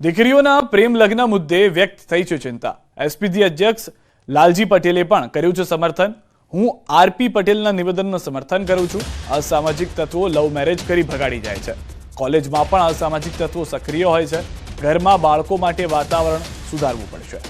દીકરીઓના પ્રેમ લગ્ન મુદ્દે વ્યક્ત થઈ છે ચિંતા। એસપીજી અધ્યક્ષ લાલજી પટેલે પણ કર્યું છે સમર્થન। હું આરપી પટેલના નિવેદનનું સમર્થન કરું છું। અસામાજિક તત્વો લવ મેરેજ કરી ભગાડી જાય છે। કોલેજમાં પણ અસામાજિક તત્વો સક્રિય હોય છે। ઘરમાં બાળકો માટે વાતાવરણ સુધારવું પડશે।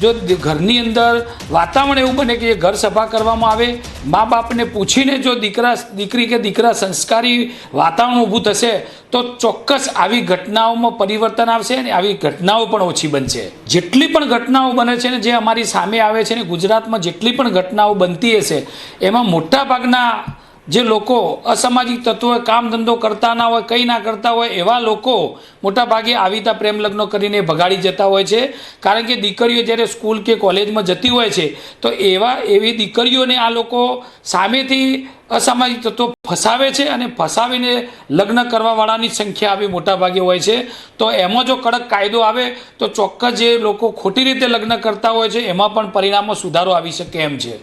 जो घरनी अंदर वातावरण एवं बने कि घर सभा करवामां आवे, माँ बाप ने पूछीने जो दीकरी के दीकरा संस्कारी वातावरण ऊभुं थशे तो चोक्कस आवी घटनाओं में परिवर्तन आवशे ने आवी घटनाओं पण ओछी बनशे। जेटली पण घटनाओं बने छे ने जे अमारी सामे आवे छे ने गुजरात में जेटली पण घटनाओं बनती हशे एमां मोटा भागना जे लोको असामाजिक तत्वों काम धंधो करता ना होय कई ना करता होय एवा लोको मोटा भागे आवीता प्रेम लग्नो करीने भगाड़ी जता होय छे। कारण के दीकरीओ ज्यारे स्कूल के कॉलेज में जती होय छे तो एवी दीकरीओने आ लोको सामेथी असामाजिक तत्वो फसावे छे अने फसावीने लग्न करवा वाळानी संख्या आवी मोटा भागे होय छे। तो एमां जो कड़क कायदो आवे तो चोक्कस जे लोको खोटी रीते लग्न करता होय छे एमां पण परिणामों सुधारो आवी शके एम छे।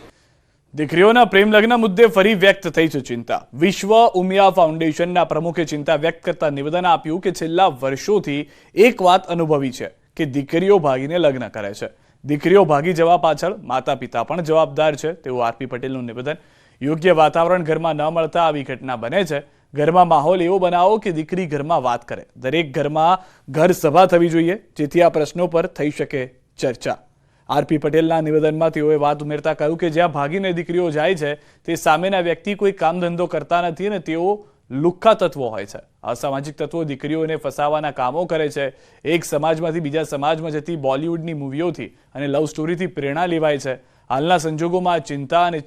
દીકરીઓના પ્રેમ લગ્ન મુદ્દે ફરી વ્યક્ત થઈ છે ચિંતા। વિશ્વ ઉમિયા ફાઉન્ડેશનના પ્રમુખે ચિંતા વ્યક્ત કરતા નિવેદન આપ્યું કે છેલ્લા વર્ષોથી એક વાત અનુભવી છે કે દીકરીઓ ભાગીને લગ્ન કરે છે। દીકરીઓ ભાગી જવા પાછળ માતા પિતા પણ જવાબદાર છે તેવું આરપી પટેલનું નિવેદન। યોગ્ય વાતાવરણ ઘરમાં ન મળતા આવી ઘટના બને છે। ઘરમાં માહોલ એવો બનાવો કે દીકરી ઘરમાં વાત કરે। દરેક ઘરમાં ઘર સભા થવી જોઈએ જેથી આ પ્રશ્નો પર થઈ શકે ચર્ચા। આરપી પટેલના નિવેદનમાં તેઓએ વાત ઉમેરતા કહ્યું કે જ્યાં ભાગીને દીકરીઓ જાય છે તે સામેના વ્યક્તિ કોઈ કામ ધંધો કરતા નથી અને તેઓ લુખ્ખા તત્વો હોય છે। અસામાજિક તત્વો દીકરીઓને ફસાવાના કામો કરે છે। એક સમાજમાંથી બીજા સમાજમાં જતી બોલિવૂડની મૂવીઓથી અને લવ સ્ટોરીથી પ્રેરણા લેવાય છે। હાલના સંજોગોમાં ચિંતા અને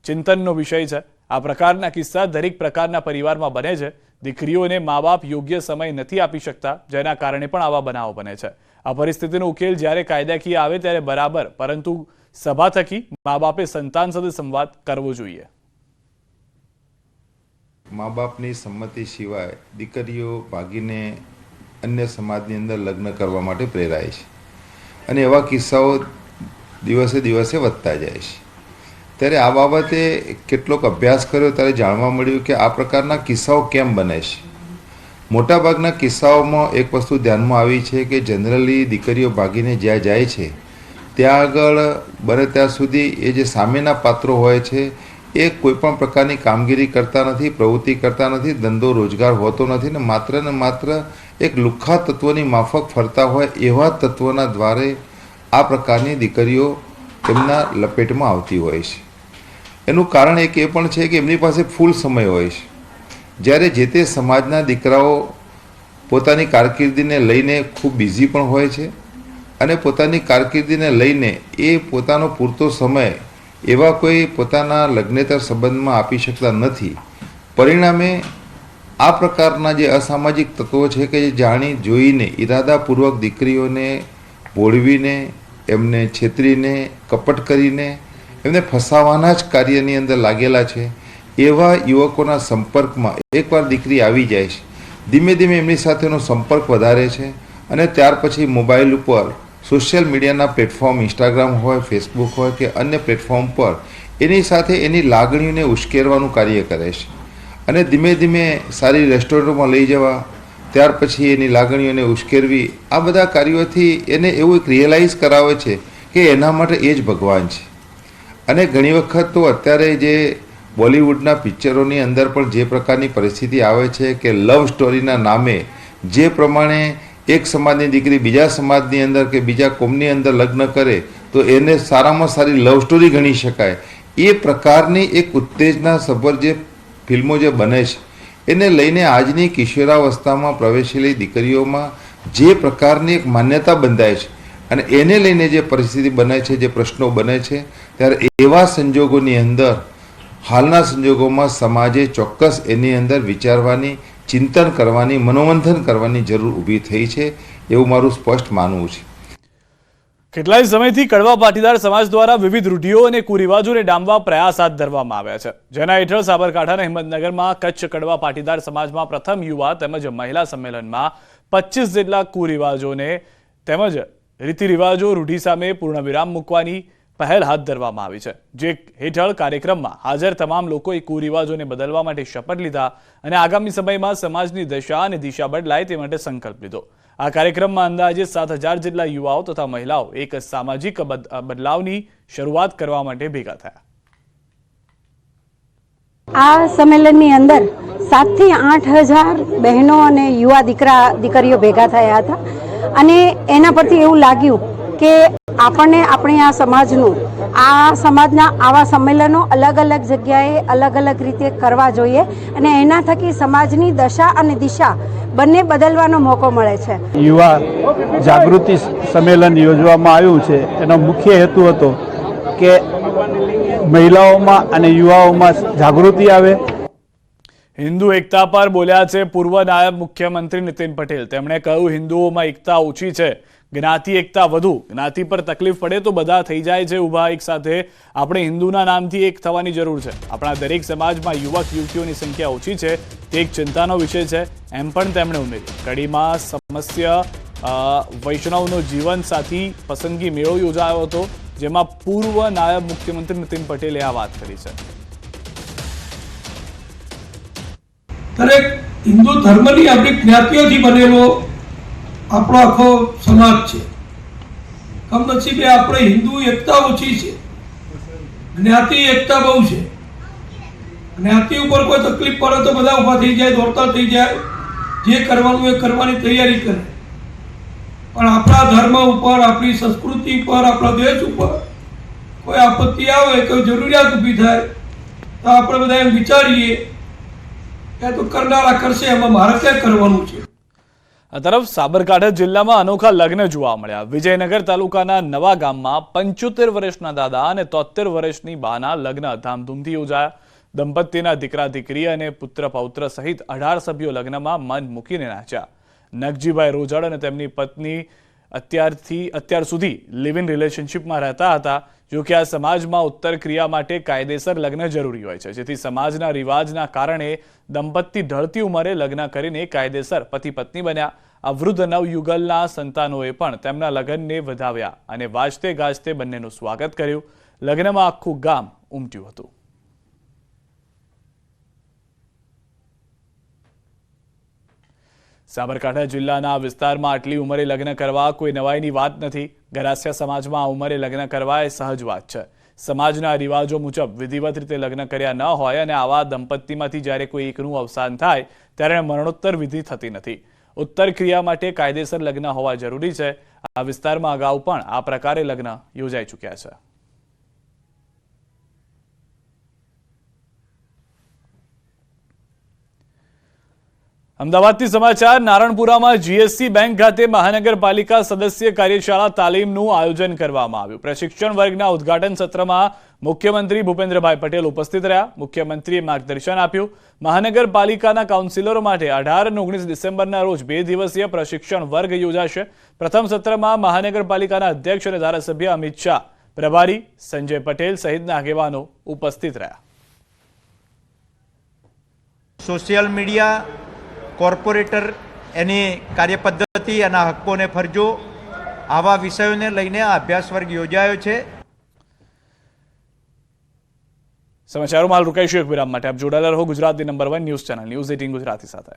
ચિંતનનો વિષય છે। આ પ્રકારના કિસ્સા દરેક પ્રકારના પરિવારમાં બને છે। દીકરીઓને મા બાપ યોગ્ય સમય નથી આપી શકતા જેના કારણે પણ આવા બનાવો બને છે। આ પરિસ્થિતિનો ઉકેલ જ્યારે કાયદાકીય આવે ત્યારે બરાબર, પરંતુ સભા થકી મા બાપે સંતાન સાથે સંવાદ કરવો જોઈએ। મા બાપની સંમતિ સિવાય દીકરીઓ ભાગીને અન્ય સમાજની અંદર લગ્ન કરવા માટે પ્રેરાય છે અને એવા કિસ્સાઓ દિવસે દિવસે વધતા જાય છે। ત્યારે આ બાબતે કેટલોક અભ્યાસ કર્યો ત્યારે જાણવા મળ્યું કે આ પ્રકારના કિસ્સાઓ કેમ બને છે। મોટાભાગના કિસ્સાઓમાં એક વસ્તુ ધ્યાનમાં આવી છે કે જનરલી દીકરીઓ ભાગીને જ્યાં જાય છે ત્યાં આગળ બને ત્યાં સુધી એ જે સામેના પાત્રો હોય છે એ કોઈપણ પ્રકારની કામગીરી કરતા નથી, પ્રવૃત્તિ કરતા નથી, ધંધો રોજગાર હોતો નથી ને માત્ર એક લુખ્ખા તત્વોની માફક ફરતા હોય એવા તત્વોના દ્વારે આ પ્રકારની દીકરીઓ તેમના લપેટમાં આવતી હોય છે। એનું કારણ એક એ પણ છે કે એમની પાસે ફૂલ સમય હોય છે। જ્યારે જે તે સમાજના દીકરાઓ પોતાની કારકિર્દીને લઈને ખૂબ બિઝી પણ હોય છે અને પોતાની કારકિર્દીને લઈને એ પોતાનો પૂરતો સમય એવા કોઈ પોતાના લગ્નેતર સંબંધમાં આપી શકતા નથી। પરિણામે આ પ્રકારના જે અસામાજિક તત્વો છે કે જે જાણી જોઈને ઈરાદાપૂર્વક દીકરીઓને ભોળવીને એમને છેતરીને કપટ કરીને એમને ફસાવાના જ કાર્યની અંદર લાગેલા છે। એવા યુવકોના સંપર્કમાં એકવાર દીકરી આવી જાય છે, ધીમે ધીમે એમની સાથેનો સંપર્ક વધારે છે અને ત્યાર પછી મોબાઈલ ઉપર સોશિયલ મીડિયાના પ્લેટફોર્મ ઇન્સ્ટાગ્રામ હોય, ફેસબુક હોય કે અન્ય પ્લેટફોર્મ પર એની સાથે એની લાગણીઓને ઉશ્કેરવાનું કાર્ય કરે છે અને ધીમે ધીમે સારી રેસ્ટોરન્ટમાં લઈ જવા, ત્યાર પછી એની લાગણીઓને ઉશ્કેરવી, આ બધા કાર્યોથી એને એવું એક રિયલાઇઝ કરાવે છે કે એના માટે એ જ ભગવાન છે। અને ઘણી વખત તો અત્યારે જે બોલિવૂડના પિક્ચરોની અંદર પણ જે પ્રકારની પરિસ્થિતિ આવે છે કે લવ સ્ટોરીના નામે જે પ્રમાણે એક સમાજની દીકરી બીજા સમાજની અંદર કે બીજા કોમની અંદર લગ્ન કરે તો એને સારામાં સારી લવ સ્ટોરી ગણી શકાય। એ પ્રકારની એક ઉત્તેજના સભર જે ફિલ્મો જે બને છે એને લઈને આજની કિશોરાવસ્થામાં પ્રવેશેલી દીકરીઓમાં જે પ્રકારની એક માન્યતા બંધાય છે અને એને લઈને જે પરિસ્થિતિ બને છે, જે પ્રશ્નો બને છે, ત્યારે એવા સંજોગોની અંદર હાલના સંજોગોમાં સમાજે ચોક્કસ એની અંદર વિચારવાની, ચિંતન કરવાની, મનોમંથન કરવાની જરૂર ઊભી થઈ છે એવું મારું સ્પષ્ટ માનવું છે। કેટલાય સમયથી કડવા પાટીદાર સમાજ દ્વારા વિવિધ રૂઢિઓ અને કુરિવાજોને ડામવા પ્રયાસ હાથ ધરવામાં આવ્યા છે, જેના હેઠળ સાબરકાંઠાના હિંમતનગરમાં કચ્છ કડવા પાટીદાર સમાજમાં પ્રથમ યુવા તેમજ મહિલા સંમેલનમાં 25 જેટલા કુરિવાજોને તેમજ રીતિરિવાજો, રૂઢિ સામે પૂર્ણ વિરામ મૂકવાની પહેલ હાથ ધરવામાં આવી છે, જે હેઠળ કાર્યક્રમમાં હાજર તમામ લોકોએ કુરિવાજોને બદલવા માટે શપથ લીધા અને આગામી સમયમાં સમાજની દશા અને દિશા બદલાય તે માટે સંકલ્પ લીધો. આ કાર્યક્રમમાં અંદાજે 7,000 જેટલા યુવાઓ તથા મહિલાઓ એક સામાજિક બદલાવની શરૂઆત કરવા માટે ભેગા થયા. આ સંમેલનની અંદર 7,000 થી 8,000 બહેનો અને યુવા દીકરીઓ ભેગા થયા હતા અને એના પરથી એવું લાગ્યું કે આપણને આપણી આ સમાજના આવા સંમેલનો અલગ અલગ જગ્યાએ અલગ અલગ રીતે કરવા જોઈએ અને એના થકી સમાજની દશા અને દિશા બંને બદલવાનો મોકો મળે છે. યુવા જાગૃતિ સંમેલન યોજવામાં આવ્યું છે. એનો મુખ્ય હેતુ હતો કે મહિલાઓમાં અને યુવાઓમાં જાગૃતિ આવે. હિન્દુ એકતા પર બોલ્યા છે પૂર્વ નાયબ મુખ્યમંત્રી નીતિન પટેલ. તેમણે કહ્યું, હિન્દુઓમાં એકતા ઓછી છે, જ્ઞાતિ એકતા વધુ. જ્ઞાતિ પર તકલીફ પડે તો બધા થઈ જાય છે ઊભા એક સાથે. આપણે હિન્દુના નામથી એક થવાની જરૂર છે. આપણા દરેક સમાજમાં યુવક યુવતીઓની સંખ્યા ઓછી છે, તે એક ચિંતાનો વિષય છે, એમ પણ તેમણે ઉમેર્યું. કડીમાં સમસ્યા વૈષ્ણવનો જીવનસાથી પસંદગી મેળો યોજાયો હતો, જેમાં પૂર્વ નાયબ મુખ્યમંત્રી નીતિન પટેલે આ વાત કરી છે. દરેક હિન્દુ ધર્મની આપણી જ્ઞાતિઓથી બનેલો આપણો આખો સમાજ છે. કમનસીબે આપણે હિન્દુ એકતા ઓછી છે, જ્ઞાતિ એકતા બહુ છે. જ્ઞાતિ ઉપર કોઈ તકલીફ પડે તો બધા ઊભા થઈ જાય, દોડતા થઈ જાય, જે કરવાનું એ કરવાની તૈયારી કરે. પણ આપણા ધર્મ ઉપર, આપણી સંસ્કૃતિ ઉપર, આપણા દેશ ઉપર કોઈ આપત્તિ આવે, કોઈ જરૂરિયાત ઊભી થાય તો આપણે બધા એમ વિચારીએ કે તો કરનારા કરશે, એમાં મારે ક્યાં કરવાનું છે. આ તરફ સાબરકાંઠા જિલ્લામાં અનોખા લગ્ન જોવા મળ્યા. વિજયનગર તાલુકાના નવા ગામમાં 75 વર્ષના દાદા અને 73 વર્ષની બાના લગ્ન ધામધૂમથી યોજાયા. દંપતીના દીકરા દીકરી અને પુત્ર પૌત્ર સહિત 18 સભ્યો લગ્નમાં મન મૂકીને નાચ્યા. નગજીભાઈ રોજડ અને તેમની પત્ની અત્યાર સુધી લિવ ઇન રિલેશનશીપમાં રહેતા હતા. જો કે આ સમાજમાં ઉત્તર ક્રિયા માટે કાયદેસર લગ્ન જરૂરી હોય છે, જેથી સમાજના રિવાજના કારણે દંપતી ઢળતી ઉંમરે લગ્ન કરીને કાયદેસર પતિ પત્ની બન્યા. આ વૃદ્ધ નવયુગલના સંતાનોએ પણ તેમના લગ્નને વધાવ્યા અને વાજતે ગાજતે બંનેનું સ્વાગત કર્યું. લગ્નમાં આખું ગામ ઉમટ્યું હતું. સાબરકાંઠા જિલ્લાના વિસ્તારમાં આટલી ઉંમરે લગ્ન કરવા કોઈ નવાઈની વાત નથી. ગરાસિયા સમાજમાં આ ઉંમરે લગ્ન કરવા એ સહજ વાત છે. સમાજના રિવાજો મુજબ વિધિવત રીતે લગ્ન કર્યા ન હોય અને આવા દંપતીમાંથી જ્યારે કોઈ એકનું અવસાન થાય ત્યારે મરણોત્તર વિધિ થતી નથી. ઉત્તર ક્રિયા માટે કાયદેસર લગ્ન હોવા જરૂરી છે. આ વિસ્તારમાં અગાઉ પણ આ પ્રકારે લગ્ન યોજાઈ ચૂક્યા છે. અમદાવાદથી સમાચાર. નારણપુરામાં જીએસસી બેંક ખાતે મહાનગરપાલિકા સદસ્ય કાર્યશાળા તાલીમનું આયોજન કરવામાં આવ્યું. પ્રશિક્ષણ વર્ગના ઉદ્ઘાટન સત્રમાં મુખ્યમંત્રી ભૂપેન્દ્રભાઈ પટેલ ઉપસ્થિત રહ્યા. મુખ્યમંત્રીએ માર્ગદર્શન આપ્યું. મહાનગરપાલિકાના કાઉન્સિલરો માટે 18 અને 19 ડિસેમ્બરના રોજ 2 દિવસીય પ્રશિક્ષણ વર્ગ યોજાશે. પ્રથમ સત્રમાં મહાનગરપાલિકાના અધ્યક્ષ અને ધારાસભ્ય અમિત શાહ, પ્રભારી સંજય પટેલ સહિતના આગેવાનો ઉપસ્થિત રહ્યા. સોશિયલ મીડિયા, કોર્પોરેટર, એની કાર્યપદ્ધતિ અને હક્કોને ફરજો, આવા વિષયોને લઈને આ અભ્યાસ વર્ગ યોજાયો છે. સમાચારોમાં હાલ રોકાઈશું એક વિરામ માટે. આપ જોડાયેલા રહો ગુજરાતની number 1 news channel news 18 Gujarati સાથે.